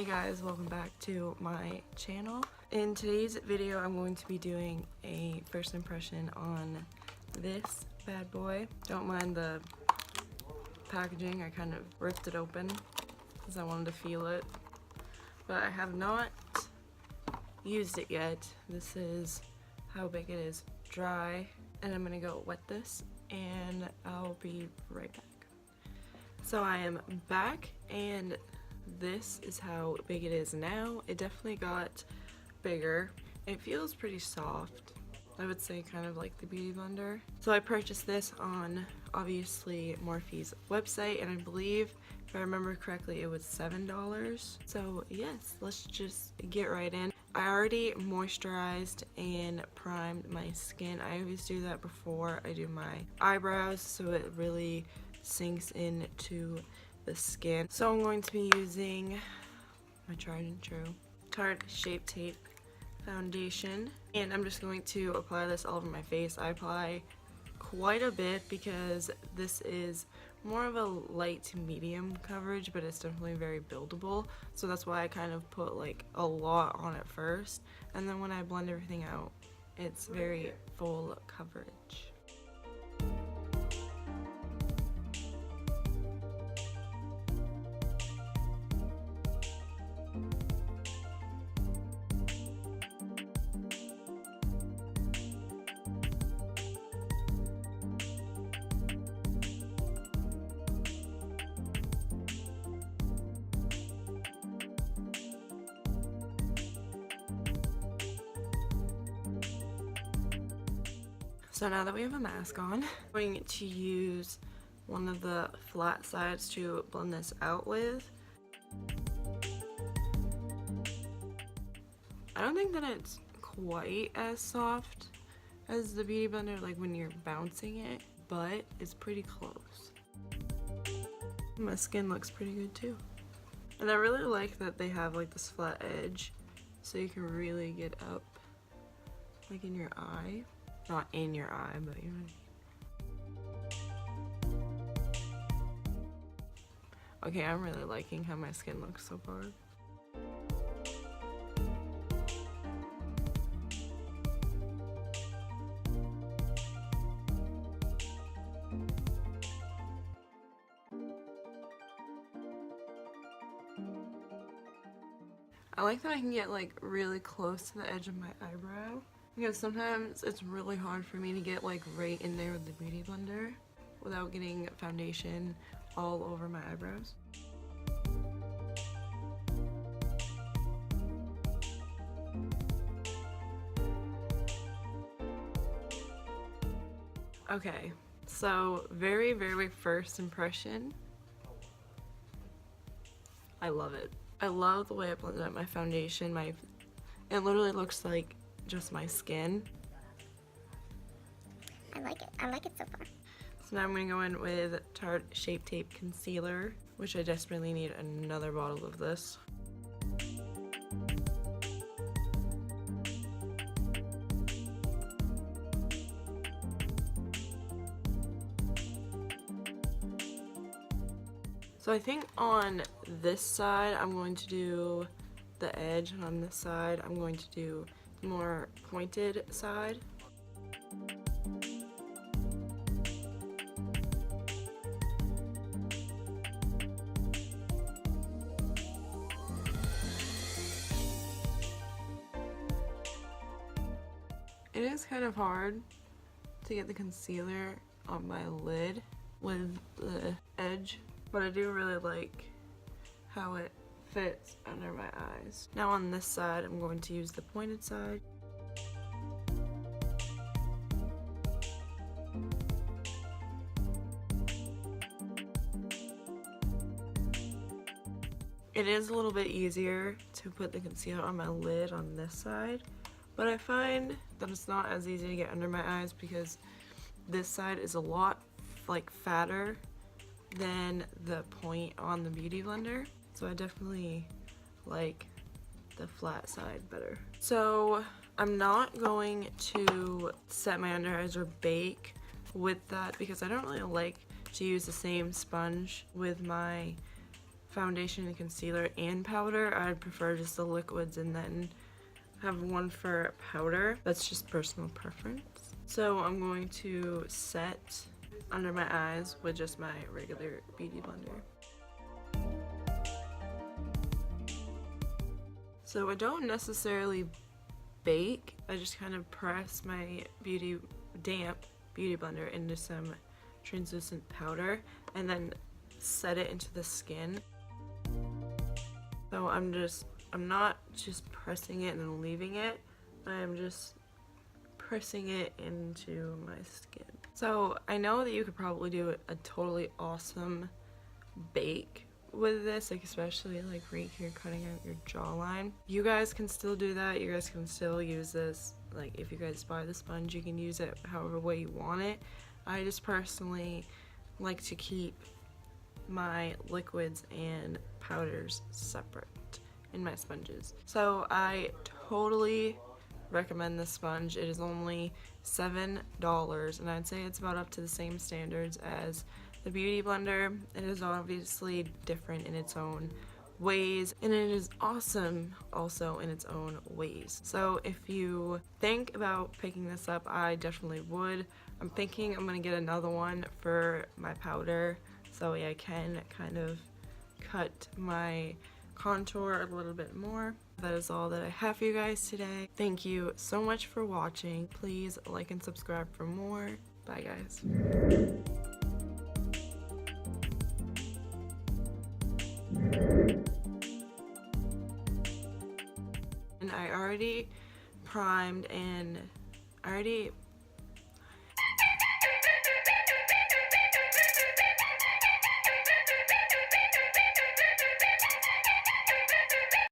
Hey guys, welcome back to my channel. In today's video, I'm going to be doing a first impression on this bad boy. Don't mind the packaging, I kind of ripped it open because I wanted to feel it. But I have not used it yet. This is how big it is dry. And I'm gonna go wet this and I'll be right back. So I am back and this is how big it is now. It definitely got bigger. It feels pretty soft. I would say kind of like the Beauty Blender. So I purchased this on obviously Morphe's website and I believe if I remember correctly it was $7. So yes, let's just get right in. I already moisturized and primed my skin. I always do that before I do my eyebrows so it really sinks into the skin. So I'm going to be using my tried and true Tarte Shape Tape foundation and I'm just going to apply this all over my face. I apply quite a bit because this is more of a light to medium coverage, but it's definitely very buildable, so that's why I kind of put like a lot on it first, and then when I blend everything out it's very full coverage. So now that we have a mask on, I'm going to use one of the flat sides to blend this out with. I don't think that it's quite as soft as the Beauty Blender, like when you're bouncing it, but it's pretty close. My skin looks pretty good too. And I really like that they have like this flat edge so you can really get up like in your eye. Not in your eye, but you know what I mean. Okay, I'm really liking how my skin looks so far. I like that I can get like really close to the edge of my eyebrow, because sometimes it's really hard for me to get like right in there with the Beauty Blender without getting foundation all over my eyebrows. Okay, so very first impression. I love it. I love the way it blended out my foundation. It literally looks like just my skin. I like it. I like it so far. So now I'm going to go in with Tarte Shape Tape Concealer, which I desperately need another bottle of this. So I think on this side I'm going to do the edge, and on this side I'm going to do the more pointed side. It is kind of hard to get the concealer on my lid with the edge, but I do really like how it fits under my eyes. Now on this side, I'm going to use the pointed side. It is a little bit easier to put the concealer on my lid on this side, but I find that it's not as easy to get under my eyes because this side is a lot like fatter than the point on the Beauty Blender. So I definitely like the flat side better. So I'm not going to set my under eyes or bake with that because I don't really like to use the same sponge with my foundation and concealer and powder. I'd prefer just the liquids and then have one for powder. That's just personal preference. So I'm going to set under my eyes with just my regular beauty blender. So I don't necessarily bake, I just kind of press my damp beauty blender into some translucent powder and then set it into the skin. So I'm not just pressing it and then leaving it, I'm just pressing it into my skin. So I know that you could probably do a totally awesome bake with this, like especially like right here cutting out your jawline. You guys can still do that. You guys can still use this, like if you guys buy the sponge, you can use it however way you want it. I just personally like to keep my liquids and powders separate in my sponges. So I totally recommend this sponge. It is only $7 and I'd say it's about up to the same standards as the beauty blender. It is obviously different in its own ways, and it is awesome also in its own ways. So if you think about picking this up, I definitely would. I'm thinking I'm gonna get another one for my powder so I can kind of cut my contour a little bit more. That is all that I have for you guys today. Thank you so much for watching. Please like and subscribe for more. Bye guys. And I already primed and I already